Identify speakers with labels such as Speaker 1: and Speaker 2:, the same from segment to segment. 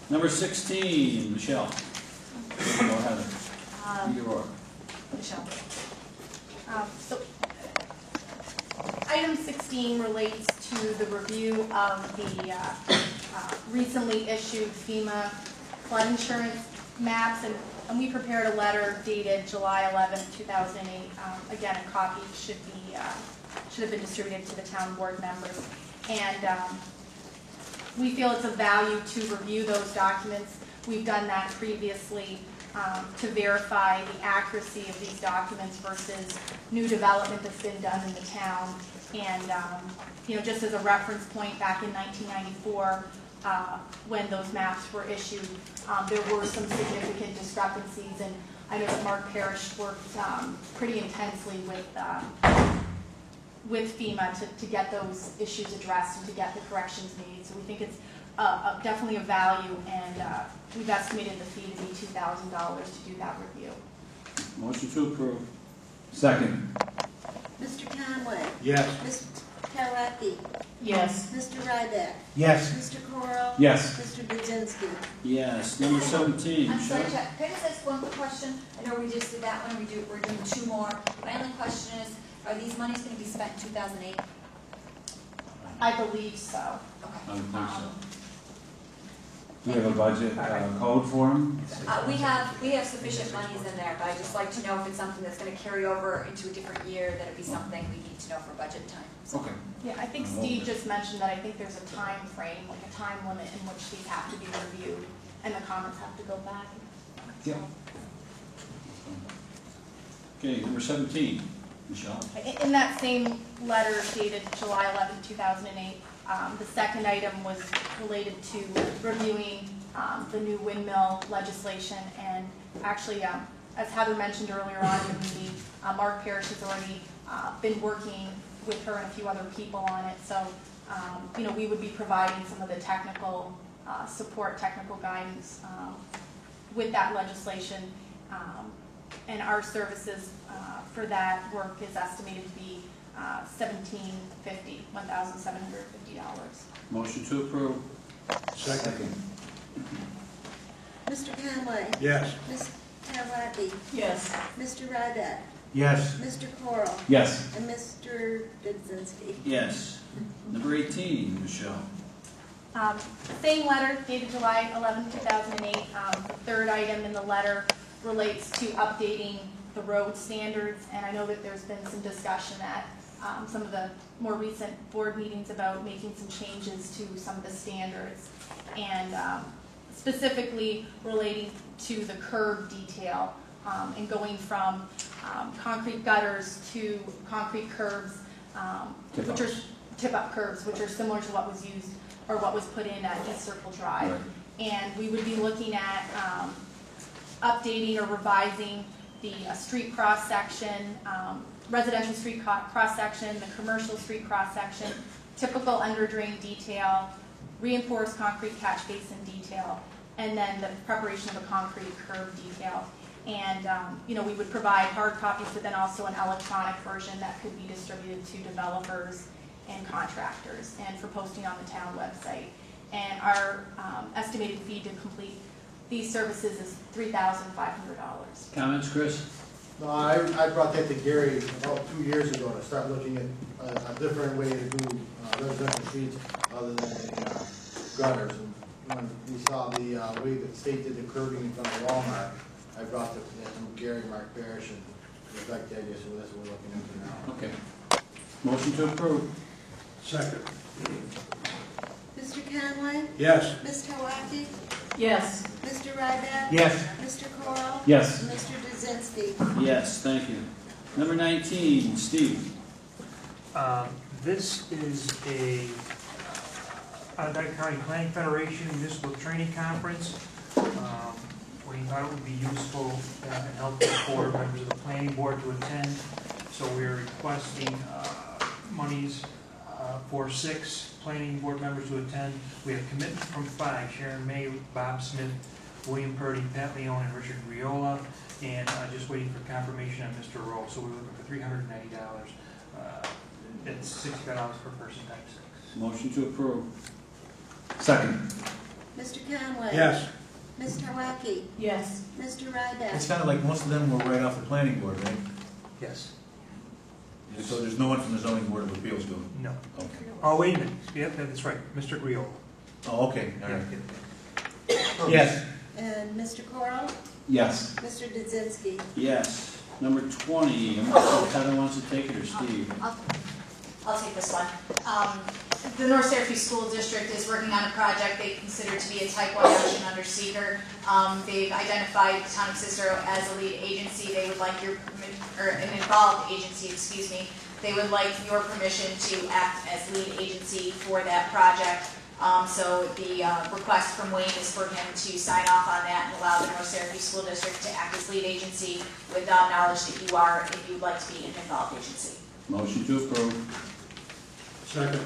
Speaker 1: Number 16, Michelle. Go ahead. Either or.
Speaker 2: Michelle. So, item 16 relates to the review of the recently issued FEMA flood insurance maps, and we prepared a letter dated July 11, 2008. Again, a copy should have been distributed to the town board members. And we feel it's of value to review those documents. We've done that previously to verify the accuracy of these documents versus new development that's been done in the town. And just as a reference point, back in 1994, when those maps were issued, there were some significant discrepancies, and I know that Mark Parrish worked pretty intensely with FEMA to get those issues addressed and to get the corrections made. So we think it's definitely a value, and we've estimated the fee to be $2,000 to do that review.
Speaker 1: Motion to approve.
Speaker 3: Second.
Speaker 4: Mr. Conway.
Speaker 3: Yes.
Speaker 4: Ms. Kowalski.
Speaker 2: Yes.
Speaker 4: Mr. Ryback.
Speaker 3: Yes.
Speaker 4: Mr. Coral.
Speaker 3: Yes.
Speaker 4: Mr. Budzinski.
Speaker 1: Yes. Number 17,
Speaker 5: I'm sorry,
Speaker 1: Michelle.
Speaker 5: Jack, can I just ask one quick question? I know we just did that one, we're doing two more. My only question is, are these monies going to be spent in 2008?
Speaker 2: I believe so.
Speaker 5: Okay.
Speaker 1: I would think so.
Speaker 3: Do we have a budget code for them?
Speaker 5: We have sufficient monies in there, but I'd just like to know if it's something that's going to carry over into a different year, that it'd be something we need to know for budget time. So,
Speaker 1: Okay.
Speaker 2: Yeah, I think Steve just mentioned that I think there's a time frame, like a time limit in which these have to be reviewed, and the comments have to go back.
Speaker 3: Yeah.
Speaker 1: Okay, number 17, Michelle.
Speaker 2: In that same letter dated July 11, 2008, the second item was related to reviewing the new windmill legislation, and actually, as Heather mentioned earlier on in the meeting, Mark Parrish has already been working with her and a few other people on it. So, we would be providing some of the technical support, technical guidance with that legislation, and our services for that work is estimated to be $1,750.
Speaker 1: Motion to approve.
Speaker 3: Second.
Speaker 4: Mr. Conway.
Speaker 3: Yes.
Speaker 4: Ms. Kowalski.
Speaker 2: Yes.
Speaker 4: Mr. Ryback.
Speaker 3: Yes.
Speaker 4: Mr. Coral.
Speaker 3: Yes.
Speaker 4: And Mr. Budzinski.
Speaker 1: Yes. Number 18, Michelle.
Speaker 2: Same letter dated July 11, 2008. The third item in the letter relates to updating the road standards, and I know that there's been some discussion at some of the more recent board meetings about making some changes to some of the standards, and specifically relating to the curb detail and going from concrete gutters to concrete curbs, which are tip-up curbs, which are similar to what was used or what was put in at East Circle Drive.
Speaker 1: Right.
Speaker 2: And we would be looking at updating or revising the street cross-section, residential street cross-section, the commercial street cross-section, typical under-drain detail, reinforced concrete catch basin detail, and then the preparation of a concrete curb detail. And we would provide hard copies, but then also an electronic version that could be distributed to developers and contractors, and for posting on the town website. And our estimated fee to complete these services is $3,500.
Speaker 1: Comments, Chris?
Speaker 6: No, I brought that to Gary about 2 years ago to start looking at a different way to do residential streets other than the gutters. And when we saw the way the state did the curbing in front of Walmart, I brought that to Gary, Mark Parrish, and we like the idea, so that's what we're looking into now.
Speaker 1: Okay. Motion to approve.
Speaker 3: Second.
Speaker 4: Mr. Conway.
Speaker 3: Yes.
Speaker 4: Ms. Kowalski.
Speaker 2: Yes.
Speaker 4: Mr. Ryback.
Speaker 3: Yes.
Speaker 4: Mr. Coral.
Speaker 3: Yes.
Speaker 4: And Mr. Budzinski.
Speaker 1: Yes, thank you. Number 19, Steve.
Speaker 7: This is a Onondaga County Planning Federation Municipal Training Conference. We thought it would be useful and helpful for members of the planning board to attend. So we're requesting monies for 6 planning board members to attend. We have commitment from 5, Sharon May, Bob Smith, William Purdy, Pat Leone, and Richard Riola, and just waiting for confirmation on Mr. Rowe. So we're looking for $390. It's $65 per person times 6.
Speaker 1: Motion to approve.
Speaker 3: Second.
Speaker 4: Mr. Conway.
Speaker 6: Yes.
Speaker 4: Ms. Kowski.
Speaker 2: Yes.
Speaker 4: Mr.
Speaker 8: It
Speaker 4: Ryback.
Speaker 8: sounded like most of them were right off the planning board, right?
Speaker 7: Yes.
Speaker 8: So there's no one from the zoning board of appeals doing
Speaker 7: No.
Speaker 8: it? Okay.
Speaker 7: Oh, wait a minute. Yep, that's right. Mr. Griol.
Speaker 8: Oh, okay, all
Speaker 7: Yeah,
Speaker 8: right.
Speaker 7: yeah.
Speaker 8: Yes.
Speaker 4: And Mr. Coral.
Speaker 3: Yes.
Speaker 4: Mr. Dzinski.
Speaker 1: Yes. Number 20, I'm not sure if Heather wants to take it or Steve.
Speaker 5: I'll take this one. The North Syracuse School District is working on a project they consider to be a type 1 action under seeker. They've identified the town of Cicero as a lead agency. They would like your, or an involved agency, excuse me. They would like your permission to act as lead agency for that project. So the request from Wayne is for him to sign off on that and allow the North Syracuse School District to act as lead agency with knowledge that you are, if you'd like to be an involved agency.
Speaker 1: Motion to approve.
Speaker 6: Second.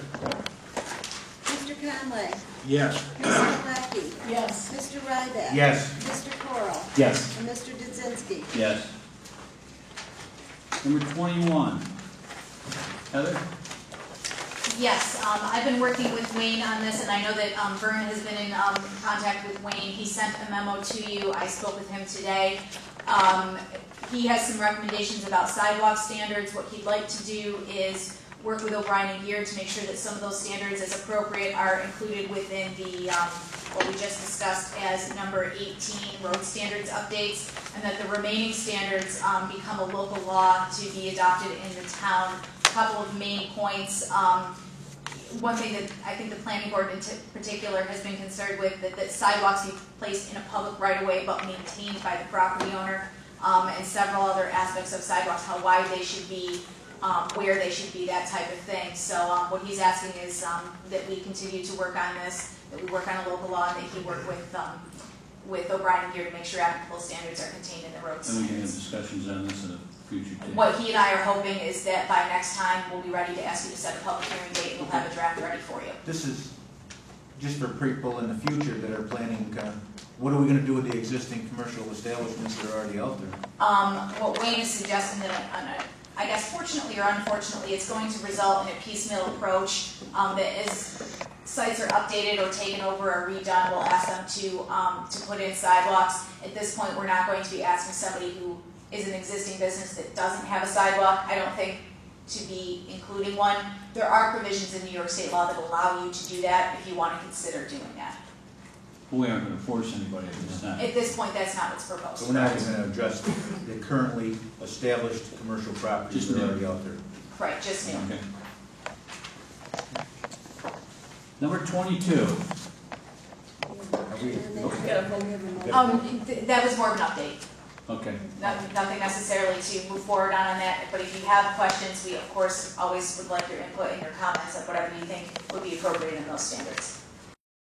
Speaker 4: Mr. Conway.
Speaker 6: Yes.
Speaker 4: Ms. Kowski.
Speaker 2: Yes.
Speaker 4: Mr. Ryback.
Speaker 8: Yes.
Speaker 4: Mr. Coral.
Speaker 3: Yes.
Speaker 4: And Mr. Dzinski.
Speaker 1: Yes. Number 21. Heather?
Speaker 5: Yes, I've been working with Wayne on this, and I know that Vern has been in contact with Wayne. He sent a memo to you. I spoke with him today. He has some recommendations about sidewalk standards. What he'd like to do is work with O'Brien and Gear to make sure that some of those standards, as appropriate, are included within the what we just discussed as number 18 road standards updates, and that the remaining standards become a local law to be adopted in the town. A couple of main points. One thing that I think the planning board in particular has been concerned with, that sidewalks be placed in a public right-of-way but maintained by the property owner, and several other aspects of sidewalks, how wide they should be, where they should be, that type of thing. So what he's asking is that we continue to work on this, that we work on a local law, and that he work with O'Brien and Gear to make sure applicable standards are contained in the road
Speaker 1: And we can have
Speaker 5: standards.
Speaker 1: discussions on this in a future date.
Speaker 5: What he and I are hoping is that by next time, we'll be ready to ask you to set a public hearing date, and we'll have a draft ready for you.
Speaker 8: This is just for people in the future that are planning, what are we gonna do with the existing commercial establishments that are already out there?
Speaker 5: What Wayne is suggesting that, I guess fortunately or unfortunately, it's going to result in a piecemeal approach, that as sites are updated or taken over or redone, we'll ask them to put in sidewalks. At this point, we're not going to be asking somebody who is an existing business that doesn't have a sidewalk, I don't think, to be including one. There are provisions in New York State law that allow you to do that if you want to consider doing that.
Speaker 1: We aren't going to force anybody at this time.
Speaker 5: At this point, that's not what's proposed.
Speaker 8: So we're not even gonna address the currently established commercial properties
Speaker 1: Just
Speaker 8: that are
Speaker 1: new.
Speaker 8: already out there.
Speaker 5: Right, just new.
Speaker 1: Okay. Number 22.
Speaker 8: Are we-
Speaker 5: That was more of an update.
Speaker 1: Okay.
Speaker 5: Nothing necessarily to move forward on that, but if you have questions, we of course always would like your input and your comments of whatever you think would be appropriate in those standards.